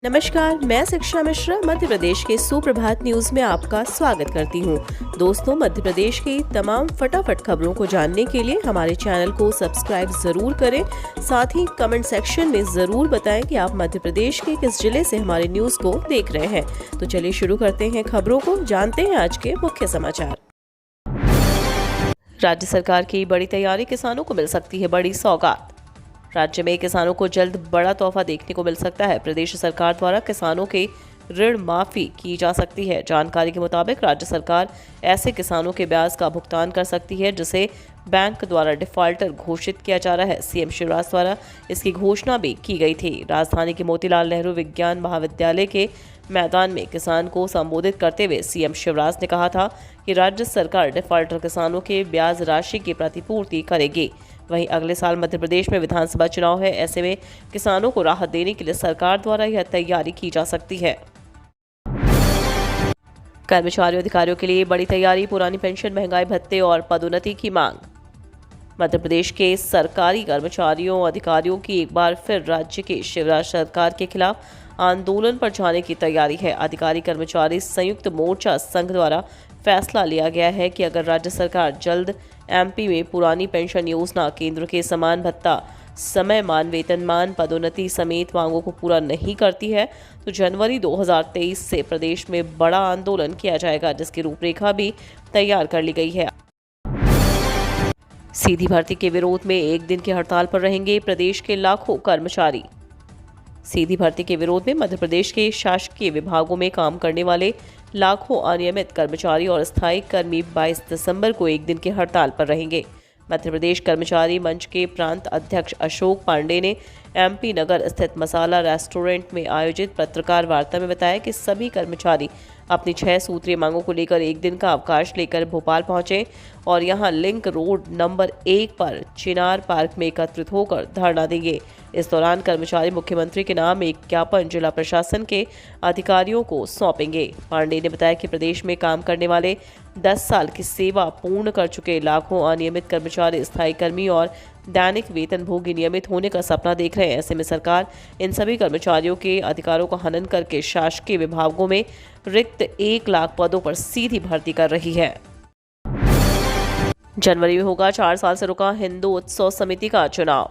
नमस्कार, मैं शिक्षा मिश्रा मध्य प्रदेश के सुप्रभात न्यूज में आपका स्वागत करती हूँ। दोस्तों, मध्य प्रदेश की तमाम फटाफट खबरों को जानने के लिए हमारे चैनल को सब्सक्राइब जरूर करें। साथ ही कमेंट सेक्शन में जरूर बताएं कि आप मध्य प्रदेश के किस जिले से हमारे न्यूज को देख रहे हैं। तो चलिए शुरू करते हैं खबरों को, जानते हैं आज के मुख्य समाचार। राज्य सरकार की बड़ी तैयारी, किसानों को मिल सकती है बड़ी सौगात। राज्य में किसानों को जल्द बड़ा तोहफा देखने को मिल सकता है। प्रदेश सरकार द्वारा किसानों के ऋण माफी की जा सकती है। जानकारी के मुताबिक राज्य सरकार ऐसे किसानों के ब्याज का भुगतान कर सकती है जिसे बैंक द्वारा डिफॉल्टर घोषित किया जा रहा है। सीएम शिवराज द्वारा इसकी घोषणा भी की गई थी। राजधानी के मोतीलाल नेहरू विज्ञान महाविद्यालय के मैदान में किसान को संबोधित करते हुए सीएम शिवराज ने कहा था कि राज्य सरकार डिफॉल्टर किसानों के ब्याज राशि की प्रतिपूर्ति करेगी। वहीं अगले साल मध्य प्रदेश में विधानसभा चुनाव है। ऐसे में किसानों को राहत देने के लिए सरकार द्वारा यह तैयारी की जा सकती है। कर्मचारियों अधिकारियों के लिए बड़ी तैयारी, पुरानी पेंशन, महंगाई भत्ते और पदोन्नति की मांग। मध्य प्रदेश के सरकारी कर्मचारियों अधिकारियों की एक बार फिर राज्य के शिवराज सरकार के खिलाफ आंदोलन पर जाने की तैयारी है। अधिकारी कर्मचारी संयुक्त मोर्चा संघ द्वारा फैसला लिया गया है कि अगर राज्य सरकार जल्द एमपी में पुरानी पेंशन योजना, केंद्र के समान भत्ता, समयमान वेतनमान, पदोन्नति समेत मांगों को पूरा नहीं करती है तो जनवरी 2023 से प्रदेश में बड़ा आंदोलन किया जाएगा, जिसकी रूपरेखा भी तैयार कर ली गई है। सीधी भर्ती के विरोध में एक दिन की हड़ताल पर रहेंगे प्रदेश के लाखों कर्मचारी। सीधी भर्ती के विरोध में मध्य प्रदेश के शासकीय विभागों में काम करने वाले लाखों अनियमित कर्मचारी और स्थायी कर्मी 22 दिसंबर को एक दिन की हड़ताल पर रहेंगे। मध्य प्रदेश कर्मचारी मंच के प्रांत अध्यक्ष अशोक पांडे ने एमपी नगर स्थित मसाला रेस्टोरेंट में आयोजित पत्रकार वार्ता में बताया कि सभी कर्मचारी अपनी 6 सूत्रीय मांगों को लेकर एक दिन का अवकाश लेकर भोपाल पहुंचे और यहां लिंक रोड नंबर 1 पर चिनार पार्क में एकत्रित होकर धरना देंगे। इस दौरान कर्मचारी मुख्यमंत्री के नाम एक ज्ञापन जिला प्रशासन के अधिकारियों को सौंपेंगे। पांडे ने बताया कि प्रदेश में काम करने वाले 10 साल की सेवा पूर्ण कर चुके लाखों अनियमित कर्मचारी, स्थायी कर्मी और दैनिक वेतनभोगी नियमित होने का सपना देख रहे हैं। ऐसे में सरकार इन सभी कर्मचारियों के अधिकारों का हनन करके शासकीय विभागों में रिक्त 1 लाख पदों पर सीधी भर्ती कर रही है। जनवरी में होगा 4 साल से रुका हिंदू उत्सव समिति का चुनाव।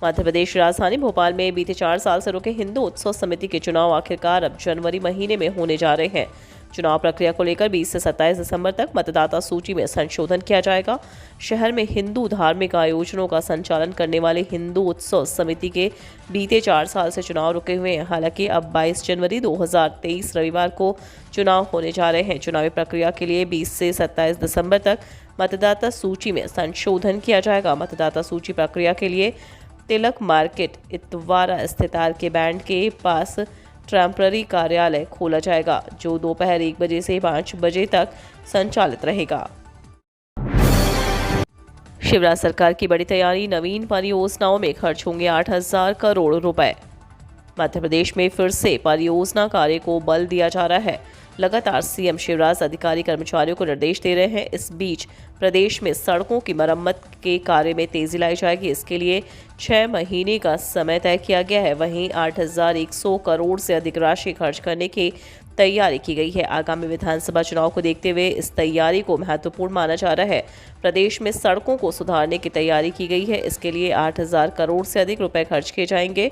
मध्य प्रदेश राजधानी भोपाल में बीते 4 साल से रुके हिंदू उत्सव समिति के चुनाव आखिरकार अब जनवरी महीने में होने जा रहे हैं। चुनाव प्रक्रिया को लेकर 20 से 27 दिसंबर तक मतदाता सूची में संशोधन किया जाएगा। शहर में हिंदू धार्मिक आयोजनों का संचालन करने वाले हिंदू उत्सव समिति के बीते 4 साल से चुनाव रुके हुए हैं। हालांकि अब 22 जनवरी 2023 रविवार को चुनाव होने जा रहे हैं। चुनावी प्रक्रिया के लिए 20 से 27 दिसंबर तक मतदाता सूची में संशोधन किया जाएगा। मतदाता सूची प्रक्रिया के लिए तिलक मार्केट इतवारा स्थित आरके बैंड के पास टेम्पररी कार्यालय खोला जाएगा, जो दोपहर 1 बजे से 5 बजे तक संचालित रहेगा। शिवराज सरकार की बड़ी तैयारी, नवीन परियोजनाओं में खर्च होंगे 8,000 करोड़ रुपए। मध्य प्रदेश में फिर से परियोजना कार्य को बल दिया जा रहा है। लगातार सीएम शिवराज अधिकारी कर्मचारियों को निर्देश दे रहे हैं। इस बीच प्रदेश में सड़कों की मरम्मत के कार्य में तेजी लाई जाएगी। इसके लिए 6 महीने का समय तय किया गया है। वहीं 8,100 करोड़ से अधिक राशि खर्च करने की तैयारी की गई है। आगामी विधानसभा चुनाव को देखते हुए इस तैयारी को महत्वपूर्ण माना जा रहा है। प्रदेश में सड़कों को सुधारने की तैयारी की गई है। इसके लिए 8,000 करोड़ से अधिक रुपए खर्च किए जाएंगे।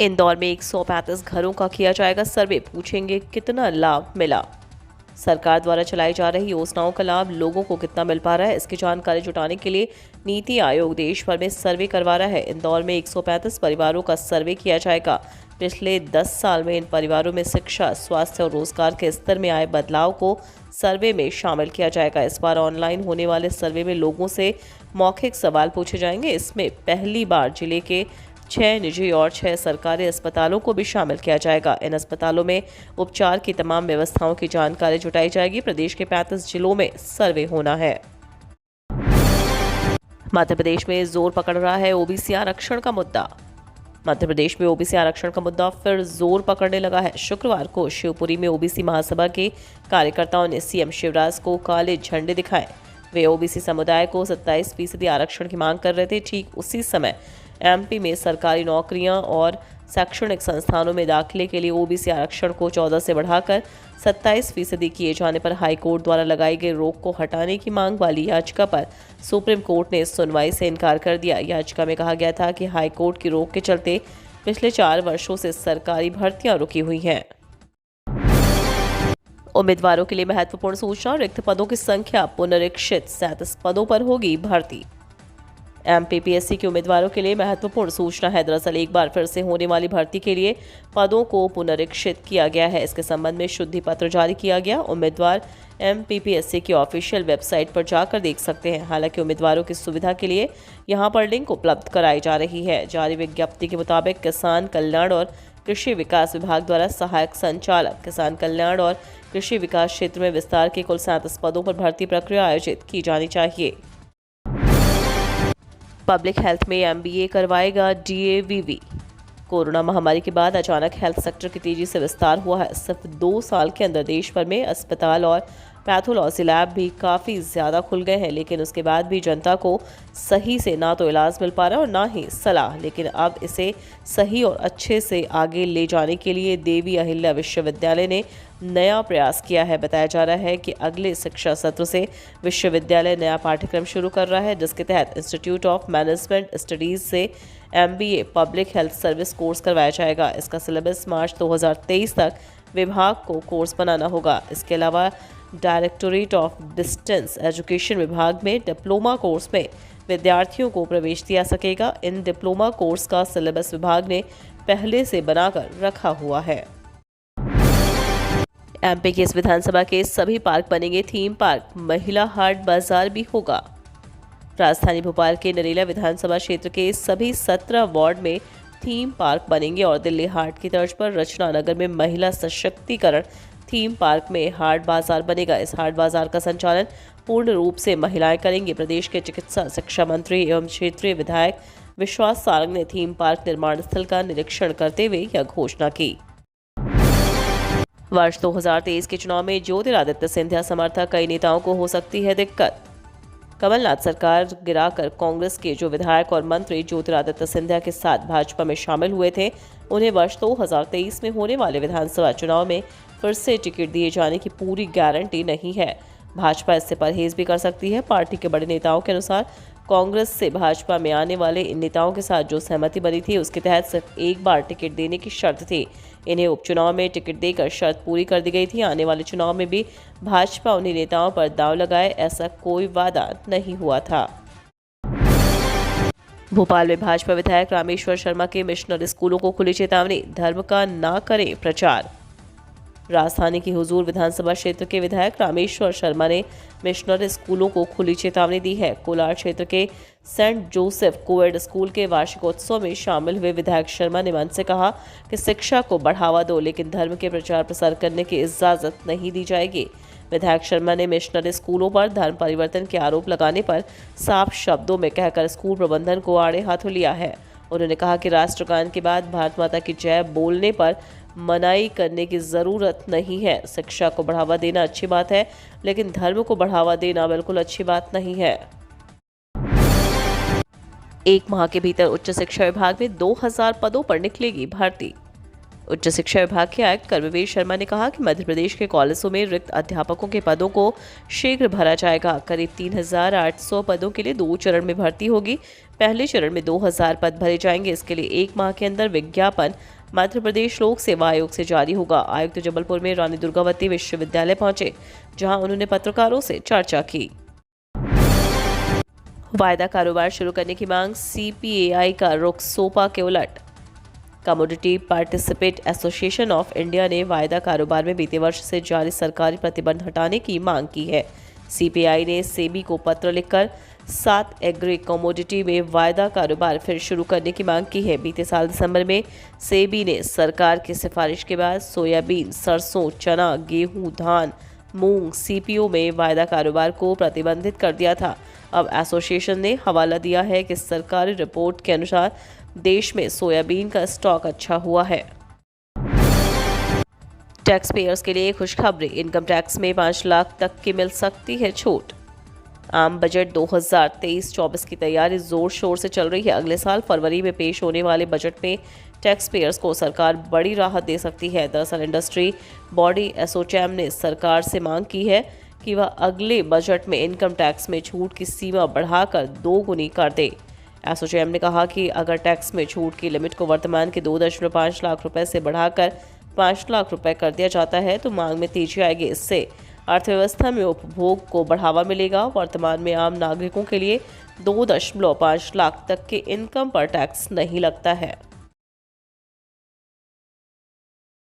इंदौर में 135 घरों का किया जाएगा सर्वे, पूछेंगे कितना लाभ मिला। सरकार द्वारा चलाई जा रही योजनाओं का लाभ लोगों को कितना मिल पा रहा है, इसकी जानकारी जुटाने के लिए नीति आयोग देश भर में सर्वे करवा रहा है। इंदौर में 135 परिवारों का सर्वे किया जाएगा। पिछले 10 साल में इन परिवारों में शिक्षा, स्वास्थ्य और रोजगार के स्तर में आए बदलाव को सर्वे में शामिल किया जाएगा। इस बार ऑनलाइन होने वाले सर्वे में लोगों से मौखिक सवाल पूछे जाएंगे। इसमें पहली बार जिले के 6 निजी और 6 सरकारी अस्पतालों को भी शामिल किया जाएगा। इन अस्पतालों में उपचार की तमाम व्यवस्थाओं की जानकारी जुटाई जाएगी। प्रदेश के 35 जिलों में सर्वे होना है। मध्य प्रदेश में जोर पकड़ रहा है ओबीसी आरक्षण का मुद्दा। मध्य प्रदेश में ओबीसी आरक्षण का मुद्दा फिर जोर पकड़ने लगा है। शुक्रवार को शिवपुरी में ओबीसी महासभा के कार्यकर्ताओं ने सीएम शिवराज को काले झंडे दिखाए। वे ओबीसी समुदाय को 27% आरक्षण की मांग कर रहे थे। ठीक उसी समय एमपी में सरकारी नौकरियां और शैक्षणिक संस्थानों में दाखिले के लिए ओबीसी आरक्षण को 14 से बढ़ाकर 27% किए जाने पर हाईकोर्ट द्वारा लगाई गई रोक को हटाने की मांग वाली याचिका पर सुप्रीम कोर्ट ने सुनवाई से इनकार कर दिया। याचिका में कहा गया था कि हाईकोर्ट की रोक के चलते पिछले 4 वर्षों से सरकारी भर्तियां रुकी हुई हैं। उम्मीदवारों के लिए महत्वपूर्ण सूचना, रिक्त पदों की संख्या पुनरीक्षित, 37 पदों पर होगी भर्ती। एमपीपीएससी के उम्मीदवारों के लिए महत्वपूर्ण सूचना है। दरअसल एक बार फिर से होने वाली भर्ती के लिए पदों को पुनरीक्षित किया गया है। इसके संबंध में शुद्धि पत्र जारी किया गया। उम्मीदवार एमपीपीएससी की ऑफिशियल वेबसाइट पर जाकर देख सकते हैं। हालांकि उम्मीदवारों की सुविधा के लिए यहां पर लिंक उपलब्ध कराई जा रही है। जारी विज्ञप्ति के मुताबिक किसान कल्याण और कृषि विकास विभाग द्वारा सहायक संचालक किसान कल्याण और कृषि विकास क्षेत्र में विस्तार के कुल 37 पदों पर भर्ती प्रक्रिया आयोजित की जानी चाहिए। पब्लिक हेल्थ में एमबीए करवाएगा डीएवीवी। कोरोना महामारी के बाद अचानक हेल्थ सेक्टर की तेजी से विस्तार हुआ है। सिर्फ 2 साल के अंदर देश भर में अस्पताल और पैथोलॉजी लैब भी काफ़ी ज़्यादा खुल गए हैं, लेकिन उसके बाद भी जनता को सही से ना तो इलाज मिल पा रहा और ना ही सलाह। लेकिन अब इसे सही और अच्छे से आगे ले जाने के लिए देवी अहिल्या विश्वविद्यालय ने नया प्रयास किया है। बताया जा रहा है कि अगले शिक्षा सत्र से विश्वविद्यालय नया पाठ्यक्रम शुरू कर रहा है, जिसके तहत इंस्टीट्यूट ऑफ मैनेजमेंट स्टडीज़ से MBA public health service course करवाया जाएगा। इसका सिलेबस मार्च 2023 तक विभाग को कोर्स बनाना होगा। इसके अलावा डायरेक्टोरेट ऑफ डिस्टेंस एजुकेशन विभाग में डिप्लोमा कोर्स में विद्यार्थियों को प्रवेश दिया सकेगा। इन डिप्लोमा कोर्स का सिलेबस विभाग ने पहले से बनाकर रखा हुआ है। एमपी के इस विधानसभा के सभी पार्क बनेंगे थीम पार्क, महिला हाट बाजार भी होगा। राजधानी भोपाल के नरेला विधानसभा क्षेत्र के सभी 17 वार्ड में थीम पार्क बनेंगे और दिल्ली हाट की तर्ज पर रचना नगर में महिला सशक्तिकरण थीम पार्क में हाट बाजार बनेगा। इस हाट बाजार का संचालन पूर्ण रूप से महिलाएं करेंगी। प्रदेश के चिकित्सा शिक्षा मंत्री एवं क्षेत्रीय विधायक विश्वास सारंग ने थीम पार्क निर्माण स्थल का निरीक्षण करते हुए यह घोषणा की। वर्ष 2023 के चुनाव में ज्योतिरादित्य सिंधिया समर्थक कई नेताओं को हो सकती है दिक्कत। कमलनाथ सरकार गिराकर कांग्रेस के जो विधायक और मंत्री ज्योतिरादित्य सिंधिया के साथ भाजपा में शामिल हुए थे, उन्हें वर्ष 2023 में होने वाले विधानसभा चुनाव में फिर से टिकट दिए जाने की पूरी गारंटी नहीं है। भाजपा इससे परहेज भी कर सकती है। पार्टी के बड़े नेताओं के अनुसार कांग्रेस से भाजपा में आने वाले इन नेताओं के साथ जो सहमति बनी थी, उसके तहत सिर्फ एक बार टिकट देने की शर्त थी। इन्हें उपचुनाव में टिकट देकर शर्त पूरी कर दी गई थी। आने वाले चुनाव में भी भाजपा उन्हीं नेताओं पर दांव लगाए, ऐसा कोई वादा नहीं हुआ था। भोपाल में भाजपा विधायक रामेश्वर शर्मा के मिशनरी स्कूलों को खुली चेतावनी, धर्म का ना करें प्रचार। राजधानी की हुजूर विधानसभा क्षेत्र के विधायक रामेश्वर शर्मा ने मिशनरी स्कूलों को खुली चेतावनी दी है। कोलार क्षेत्र के सेंट जोसेफ कोएड स्कूल के वार्षिकोत्सव में शामिल हुए विधायक शर्मा ने मंच से कहा कि शिक्षा को बढ़ावा दो, लेकिन धर्म के प्रचार प्रसार करने की इजाजत नहीं दी जाएगी। विधायक शर्मा ने मिशनरी स्कूलों पर धर्म परिवर्तन के आरोप लगाने पर साफ शब्दों में कहकर स्कूल प्रबंधन को आड़े हाथों लिया है। उन्होंने कहा कि राष्ट्रगान के बाद भारत माता की जय बोलने पर मनाही करने की ज़रूरत नहीं है। शिक्षा को बढ़ावा देना अच्छी बात है, लेकिन धर्म को बढ़ावा देना बिल्कुल अच्छी बात नहीं है। 1 माह के भीतर उच्च शिक्षा विभाग में 2000 पदों पर निकलेगी भर्ती। उच्च शिक्षा विभाग के आयुक्त कर्मवीर शर्मा ने कहा कि मध्य प्रदेश के कॉलेजों में रिक्त अध्यापकों के पदों को शीघ्र भरा जाएगा। करीब 3800 पदों के लिए 2 चरण में भर्ती होगी। पहले चरण में 2000 पद भरे जाएंगे। इसके लिए 1 माह के अंदर विज्ञापन मध्य प्रदेश लोक सेवा आयोग से जारी होगा। आयुक्त जबलपुर में रानी दुर्गावती विश्वविद्यालय पहुंचे, जहां उन्होंने पत्रकारों से चर्चा की। वायदा कारोबार शुरू करने की मांग, सीपीएआई का रुख सोपा के उलट। Commodity participate association of India ने वायदा कारोबार में बीते वर्ष से जारी सरकारी प्रतिबंध हटाने की मांग की है। सीपीआई ने सेबी को पत्र लिखकर 7 एग्री कमोडिटी में वायदा कारोबार फिर शुरू करने की मांग की है। बीते साल दिसंबर में सेबी ने सरकार की सिफारिश के बाद सोयाबीन, सरसों, चना, गेहूं, धान, मूंग, सीपीओ में वायदा कारोबार को प्रतिबंधित कर दिया था। अब एसोसिएशन ने हवाला दिया है कि सरकारी रिपोर्ट के अनुसार देश में सोयाबीन का स्टॉक अच्छा हुआ है। टैक्स पेयर्स के लिए खुशखबरी, इनकम टैक्स में 5 लाख तक की मिल सकती है छूट। आम बजट 2023-24 की तैयारी जोर शोर से चल रही है। अगले साल फरवरी में पेश होने वाले बजट में टैक्स पेयर्स को सरकार बड़ी राहत दे सकती है। दरअसल इंडस्ट्री बॉडी एसोचैम ने सरकार से मांग की है कि वह अगले बजट में इनकम टैक्स में छूट की सीमा बढ़ाकर 2 गुनी कर दे। एसोचैम ने कहा कि अगर टैक्स में छूट की लिमिट को वर्तमान के 2.5 लाख रुपए से बढ़ाकर 5 लाख रुपए कर दिया जाता है तो मांग में तेजी आएगी। इससे अर्थव्यवस्था में उपभोग को बढ़ावा मिलेगा। वर्तमान में आम नागरिकों के लिए 2.5 लाख तक के इनकम पर टैक्स नहीं लगता है।